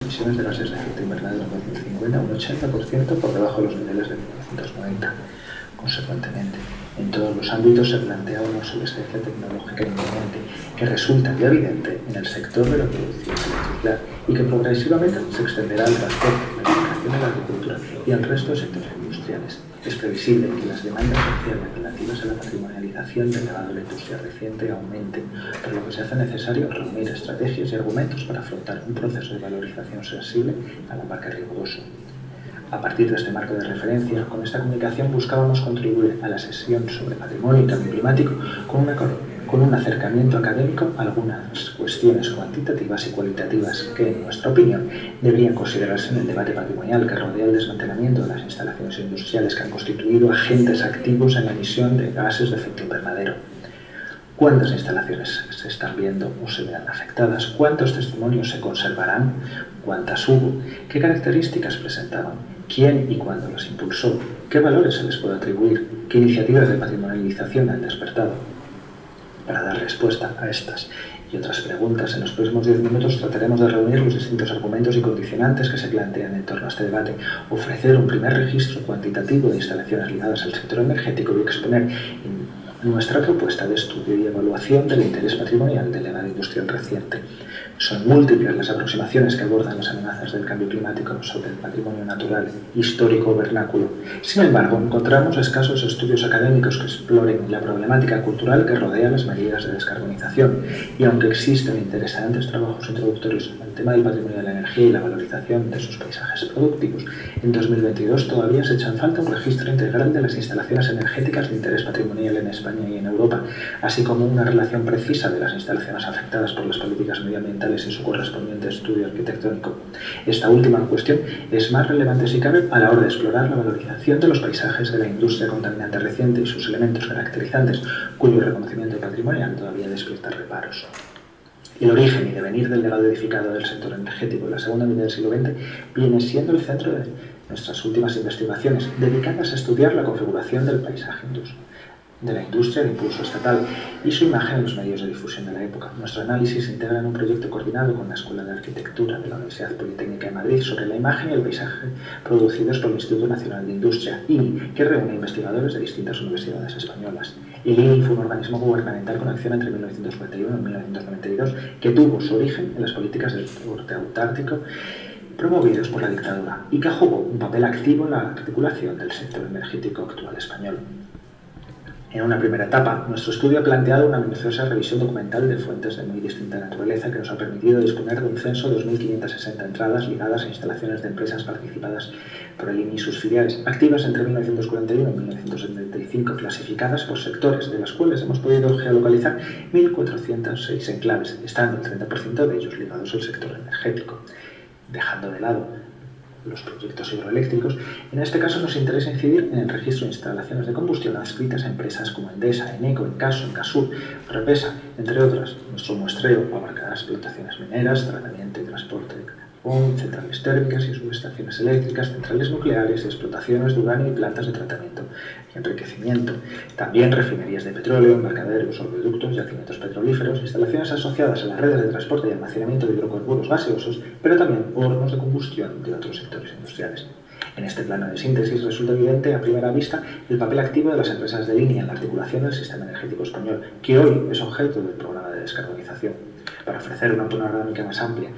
emisiones de gases de efecto invernadero en 2050 un 80% por debajo de los niveles de 1990. Consecuentemente, en todos los ámbitos se plantea una obsolescencia tecnológica inminente que resulta ya evidente en el sector de la producción electricidad y que progresivamente se extenderá al transporte, la comunicación y la agricultura y al resto de sectores industriales. Es previsible que las demandas sociales relativas a la patrimonialización del legado de la industria reciente aumenten, por lo que se hace necesario reunir estrategias y argumentos para afrontar un proceso de valorización sensible a la par que riguroso. A partir de este marco de referencia, con esta comunicación buscábamos contribuir a la sesión sobre patrimonio y cambio climático con un acercamiento académico a algunas cuestiones cuantitativas y cualitativas que, en nuestra opinión, deberían considerarse en el debate patrimonial que rodea el desmantelamiento de las instalaciones industriales que han constituido agentes activos en la emisión de gases de efecto invernadero. ¿Cuántas instalaciones se están viendo o se verán afectadas? ¿Cuántos testimonios se conservarán? ¿Cuántas hubo? ¿Qué características presentaban? ¿Quién y cuándo las impulsó? ¿Qué valores se les puede atribuir? ¿Qué iniciativas de patrimonialización han despertado? Para dar respuesta a estas y otras preguntas, en los próximos 10 minutos trataremos de reunir los distintos argumentos y condicionantes que se plantean en torno a este debate, ofrecer un primer registro cuantitativo de instalaciones ligadas al sector energético y exponer nuestra propuesta de estudio y evaluación del interés patrimonial del legado industrial reciente. Son múltiples las aproximaciones que abordan las amenazas del cambio climático sobre el patrimonio natural, histórico o vernáculo. Sin embargo, encontramos escasos estudios académicos que exploren la problemática cultural que rodea las medidas de descarbonización. Y aunque existen interesantes trabajos introductorios al tema del patrimonio de la energía y la valorización de sus paisajes productivos, en 2022 todavía se echa en falta un registro integral de las instalaciones energéticas de interés patrimonial en España y en Europa, así como una relación precisa de las instalaciones afectadas por las políticas medioambientales y su correspondiente estudio arquitectónico. Esta última cuestión es más relevante si cabe a la hora de explorar la valorización de los paisajes de la industria contaminante reciente y sus elementos caracterizantes, cuyo reconocimiento patrimonial todavía despierta reparos. El origen y devenir del legado edificado del sector energético en la segunda mitad del siglo XX viene siendo el centro de nuestras últimas investigaciones, dedicadas a estudiar la configuración del paisaje de la industria de impulso estatal y su imagen en los medios de difusión de la época. Nuestro análisis se integra en un proyecto coordinado con la Escuela de Arquitectura de la Universidad Politécnica de Madrid sobre la imagen y el paisaje producidos por el Instituto Nacional de Industria, INI, que reúne investigadores de distintas universidades españolas. El INI fue un organismo gubernamental con acción entre 1941 y 1992 que tuvo su origen en las políticas del norte autártico promovidos por la dictadura y que jugó un papel activo en la articulación del sector energético actual español. En una primera etapa, nuestro estudio ha planteado una minuciosa revisión documental de fuentes de muy distinta naturaleza que nos ha permitido disponer de un censo de 2.560 entradas ligadas a instalaciones de empresas participadas por el INI y sus filiales, activas entre 1941 y 1975, clasificadas por sectores, de las cuales hemos podido geolocalizar 1.406 enclaves, estando el 30% de ellos ligados al sector energético. Dejando de lado los proyectos hidroeléctricos, en este caso nos interesa incidir en el registro de instalaciones de combustión adscritas a empresas como Endesa, Eneco, Encaso, Encasur, Repesa, entre otras. Nuestro muestreo abarcará explotaciones mineras, tratamiento y transporte de carbón, centrales térmicas y subestaciones eléctricas, centrales nucleares, explotaciones de uranio y plantas de tratamiento y enriquecimiento. También refinerías de petróleo, embarcaderos, oleoductos, yacimientos petrolíferos, instalaciones asociadas a las redes de transporte y almacenamiento de hidrocarburos gaseosos, pero también hornos de combustión de otros sectores industriales. En este plano de síntesis resulta evidente a primera vista el papel activo de las empresas de línea en la articulación del sistema energético español, que hoy es objeto del programa de descarbonización. Para ofrecer una panorámica más amplia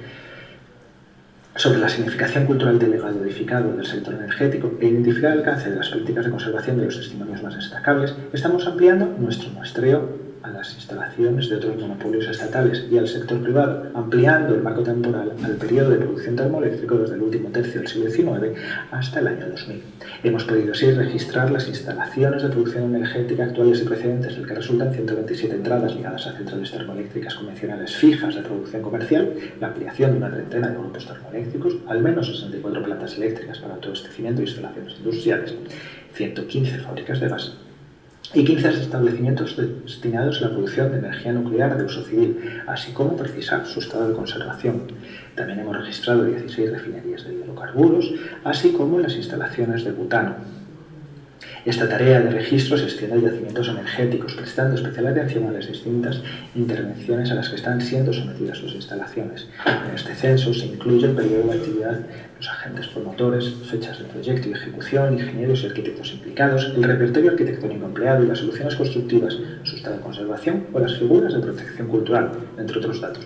sobre la significación cultural del legado edificado del sector energético e identificar el alcance de las políticas de conservación de los testimonios más destacables, estamos ampliando nuestro muestreo a las instalaciones de otros monopolios estatales y al sector privado, ampliando el marco temporal al periodo de producción termoeléctrico desde el último tercio del siglo XIX hasta el año 2000. Hemos podido así registrar las instalaciones de producción energética actuales y precedentes, del que resultan 127 entradas ligadas a centrales termoeléctricas convencionales fijas de producción comercial, la ampliación de una treintena de grupos termoeléctricos, al menos 64 plantas eléctricas para autoabastecimiento e instalaciones industriales, 115 fábricas de gas y 15 establecimientos destinados a la producción de energía nuclear de uso civil, así como precisar su estado de conservación. También hemos registrado 16 refinerías de hidrocarburos, así como las instalaciones de butano. Esta tarea de registro se extiende a yacimientos energéticos, prestando especial atención a las distintas intervenciones a las que están siendo sometidas sus instalaciones. En este censo se incluye el periodo de actividad, los agentes promotores, fechas de proyecto y ejecución, ingenieros y arquitectos implicados, el repertorio arquitectónico empleado y las soluciones constructivas, su estado de conservación o las figuras de protección cultural, entre otros datos.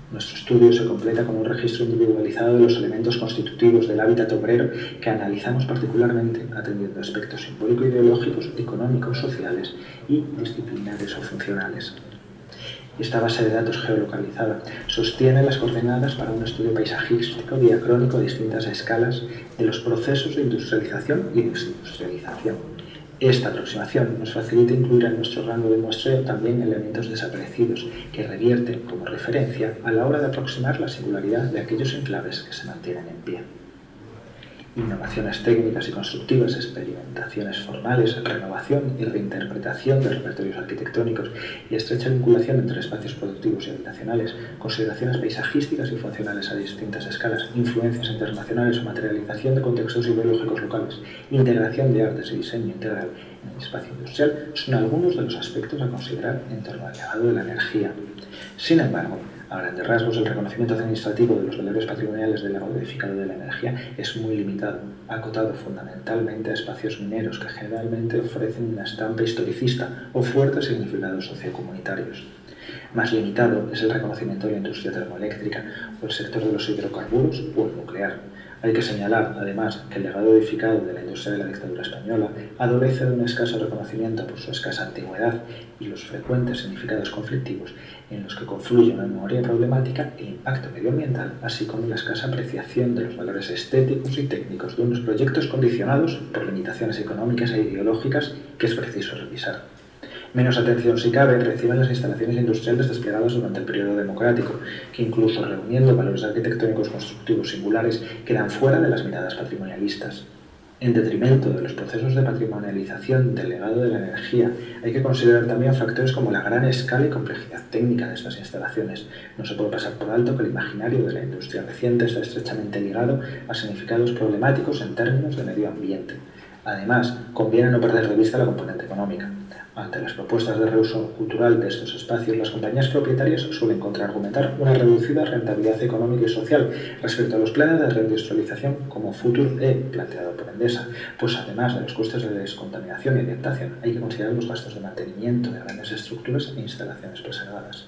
Nuestro estudio se completa con un registro individualizado de los elementos constitutivos del hábitat obrero que analizamos particularmente atendiendo aspectos simbólico-ideológicos, económicos, sociales y disciplinares o funcionales. Esta base de datos geolocalizada sostiene las coordenadas para un estudio paisajístico diacrónico a distintas escalas de los procesos de industrialización y desindustrialización. Esta aproximación nos facilita incluir en nuestro rango de muestreo también elementos desaparecidos que revierten como referencia a la hora de aproximar la singularidad de aquellos enclaves que se mantienen en pie. Innovaciones técnicas y constructivas, experimentaciones formales, renovación y reinterpretación de repertorios arquitectónicos y estrecha vinculación entre espacios productivos y habitacionales, consideraciones paisajísticas y funcionales a distintas escalas, influencias internacionales o materialización de contextos ideológicos locales, integración de artes y diseño integral en el espacio industrial son algunos de los aspectos a considerar en torno al legado de la energía. Sin embargo, a grandes rasgos, el reconocimiento administrativo de los valores patrimoniales del legado edificado de la energía es muy limitado, acotado fundamentalmente a espacios mineros que generalmente ofrecen una estampa historicista o fuertes significados sociocomunitarios. Más limitado es el reconocimiento de la industria termoeléctrica o el sector de los hidrocarburos o el nuclear. Hay que señalar, además, que el legado edificado de la industria de la dictadura española adolece de un escaso reconocimiento por su escasa antigüedad y los frecuentes significados conflictivos en los que confluye una memoria problemática e impacto medioambiental, así como la escasa apreciación de los valores estéticos y técnicos de unos proyectos condicionados por limitaciones económicas e ideológicas que es preciso revisar. Menos atención, si cabe, reciben las instalaciones industriales desplegadas durante el periodo democrático, que incluso reuniendo valores arquitectónicos constructivos singulares quedan fuera de las miradas patrimonialistas. En detrimento de los procesos de patrimonialización del legado de la energía, hay que considerar también factores como la gran escala y complejidad técnica de estas instalaciones. No se puede pasar por alto que el imaginario de la industria reciente está estrechamente ligado a significados problemáticos en términos de medio ambiente. Además, conviene no perder de vista la componente económica. Ante las propuestas de reuso cultural de estos espacios, las compañías propietarias suelen contraargumentar una reducida rentabilidad económica y social respecto a los planes de reindustrialización como Futur E, planteado por Endesa, pues además de los costes de descontaminación y adaptación, hay que considerar los gastos de mantenimiento de grandes estructuras e instalaciones preservadas.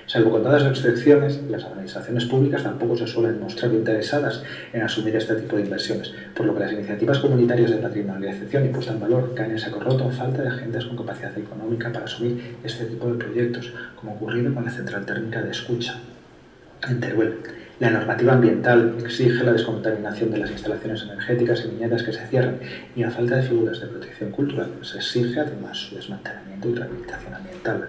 Salvo contadas excepciones, las administraciones públicas tampoco se suelen mostrar interesadas en asumir este tipo de inversiones, por lo que las iniciativas comunitarias de patrimonialización y puesta en valor caen en saco roto en falta de agentes con capacidad económica para asumir este tipo de proyectos, como ha ocurrido con la central térmica de Escucha, en Teruel. La normativa ambiental exige la descontaminación de las instalaciones energéticas y mineras que se cierren y a falta de figuras de protección cultural se exige además su desmantelamiento y rehabilitación ambiental.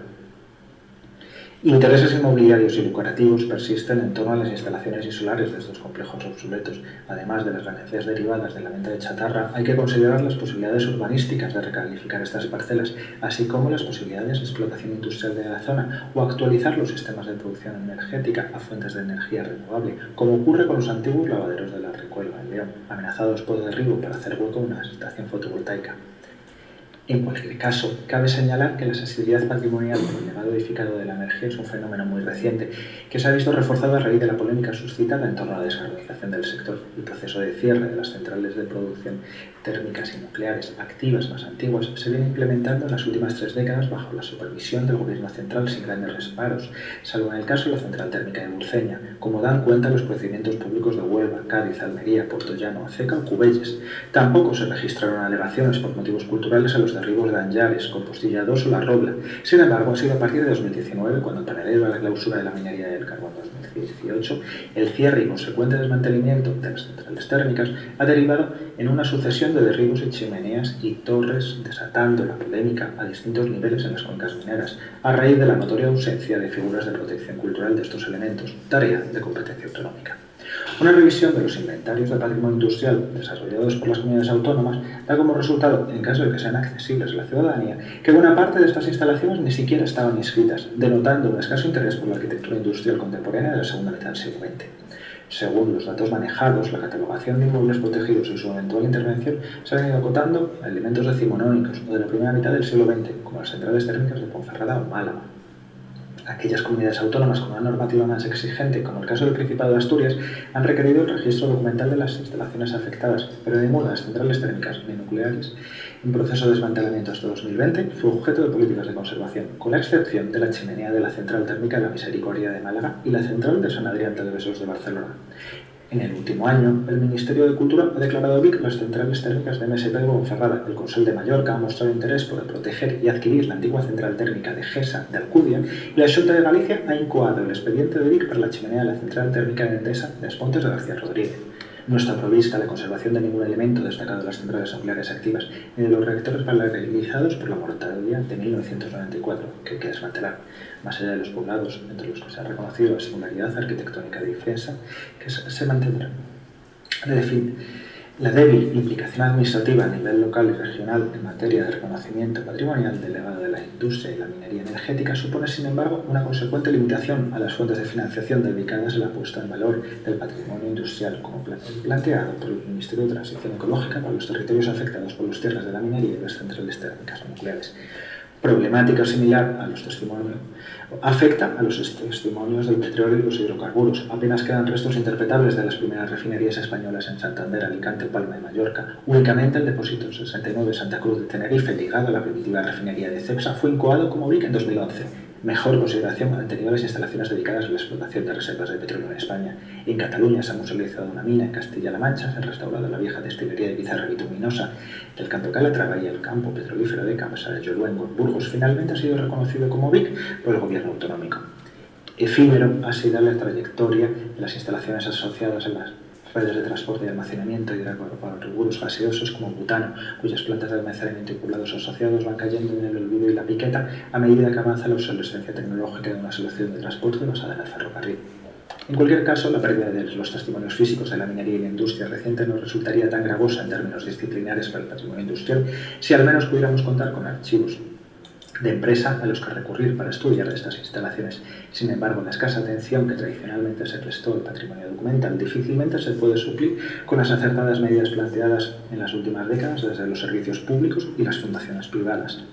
Intereses inmobiliarios y lucrativos persisten en torno a las instalaciones insulares de estos complejos obsoletos. Además de las ganancias derivadas de la venta de chatarra, hay que considerar las posibilidades urbanísticas de recalificar estas parcelas, así como las posibilidades de explotación industrial de la zona o actualizar los sistemas de producción energética a fuentes de energía renovable, como ocurre con los antiguos lavaderos de la Recuelva en León, amenazados por derribo para hacer hueco a una estación fotovoltaica. En cualquier caso, cabe señalar que la sensibilidad patrimonial por el legado edificado de la energía es un fenómeno muy reciente, que se ha visto reforzado a raíz de la polémica suscitada en torno a la descarbonización del sector. El proceso de cierre de las centrales de producción térmicas y nucleares activas más antiguas se viene implementando en las últimas 3 décadas bajo la supervisión del Gobierno central sin grandes reparos, salvo en el caso de la central térmica de Burceña, como dan cuenta los procedimientos públicos de Huelva, Cádiz, Almería, Puertollano, Aceca o Cubelles. Tampoco se registraron alegaciones por motivos culturales a los derribos de Anllares, Compostilla II o La Robla. Sin embargo, ha sido a partir de 2019, cuando en paralelo a la clausura de la minería del carbón 2018, el cierre y consecuente desmantelamiento de las centrales térmicas ha derivado en una sucesión de derribos y chimeneas y torres, desatando la polémica a distintos niveles en las cuencas mineras, a raíz de la notoria ausencia de figuras de protección cultural de estos elementos, tarea de competencia autonómica. Una revisión de los inventarios de patrimonio industrial desarrollados por las comunidades autónomas da como resultado, en caso de que sean accesibles a la ciudadanía, que buena parte de estas instalaciones ni siquiera estaban inscritas, denotando un escaso interés por la arquitectura industrial contemporánea de la segunda mitad del siglo XX. Según los datos manejados, la catalogación de inmuebles protegidos y su eventual intervención se han ido acotando a elementos decimonónicos o de la primera mitad del siglo XX, como las centrales térmicas de Ponferrada o Málaga. Aquellas comunidades autónomas con una normativa más exigente, como el caso del Principado de Asturias, han requerido el registro documental de las instalaciones afectadas, pero ninguna de las centrales térmicas ni nucleares en proceso de desmantelamiento hasta 2020 fue objeto de políticas de conservación, con la excepción de la chimenea de la central térmica de la Misericordia de Málaga y la central de San Adrián de Besós de Barcelona. En el último año, el Ministerio de Cultura ha declarado Vic las centrales térmicas de MSP de Ponferrada. El Consell de Mallorca ha mostrado interés por proteger y adquirir la antigua central térmica de Gesa de Alcudia y la Xunta de Galicia ha incoado el expediente de Vic para la chimenea de la central térmica de Endesa de As Pontes de García Rodríguez. No está prevista la conservación de ningún elemento destacado de las centrales nucleares activas ni de los reactores paralelizados por la moratoria de 1994, que hay que desmantelar, más allá de los poblados, entre los que se ha reconocido la singularidad arquitectónica de defensa, que se mantendrá. En fin, la débil implicación administrativa a nivel local y regional en materia de reconocimiento patrimonial del legado de la industria y la minería energética supone, sin embargo, una consecuente limitación a las fuentes de financiación dedicadas a la puesta en valor del patrimonio industrial, como planteado por el Ministerio de Transición Ecológica para los territorios afectados por los tierras de la minería y las centrales térmicas o nucleares. Problemática similar a los testimonios afecta a los testimonios del petróleo y los hidrocarburos. Apenas quedan restos interpretables de las primeras refinerías españolas en Santander, Alicante, Palma y Mallorca. Únicamente el depósito 69 de Santa Cruz de Tenerife, ligado a la primitiva refinería de Cepsa, fue incoado como Vic en 2011. Mejor consideración han tenido las instalaciones dedicadas a la explotación de reservas de petróleo en España. En Cataluña se ha musealizado una mina, en Castilla-La Mancha se ha restaurado la vieja destilería de pizarra bituminosa del Campo Calatrava y el campo petrolífero de Camps de Lloluengo, en Burgos, finalmente ha sido reconocido como Vic por el gobierno autonómico. Efímero ha sido la trayectoria de las instalaciones asociadas a las redes de transporte y almacenamiento de hidrocarburos gaseosos como butano, cuyas plantas de almacenamiento y poblados asociados van cayendo en el olvido y la piqueta a medida que avanza la obsolescencia tecnológica de una solución de transporte basada en el ferrocarril. En cualquier caso, la pérdida de los testimonios físicos de la minería y la industria reciente no resultaría tan gravosa en términos disciplinares para el patrimonio industrial si al menos pudiéramos contar con archivos de empresa a los que recurrir para estudiar estas instalaciones. Sin embargo, la escasa atención que tradicionalmente se prestó al patrimonio documental difícilmente se puede suplir con las acertadas medidas planteadas en las últimas décadas desde los servicios públicos y las fundaciones privadas.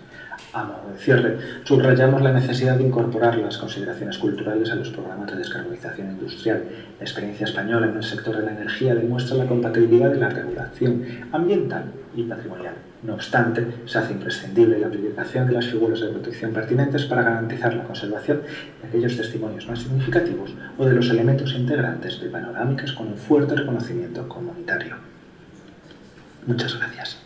A modo de cierre, subrayamos la necesidad de incorporar las consideraciones culturales a los programas de descarbonización industrial. La experiencia española en el sector de la energía demuestra la compatibilidad de la regulación ambiental y patrimonial. No obstante, se hace imprescindible la aplicación de las figuras de protección pertinentes para garantizar la conservación de aquellos testimonios más significativos o de los elementos integrantes de panorámicas con un fuerte reconocimiento comunitario. Muchas gracias.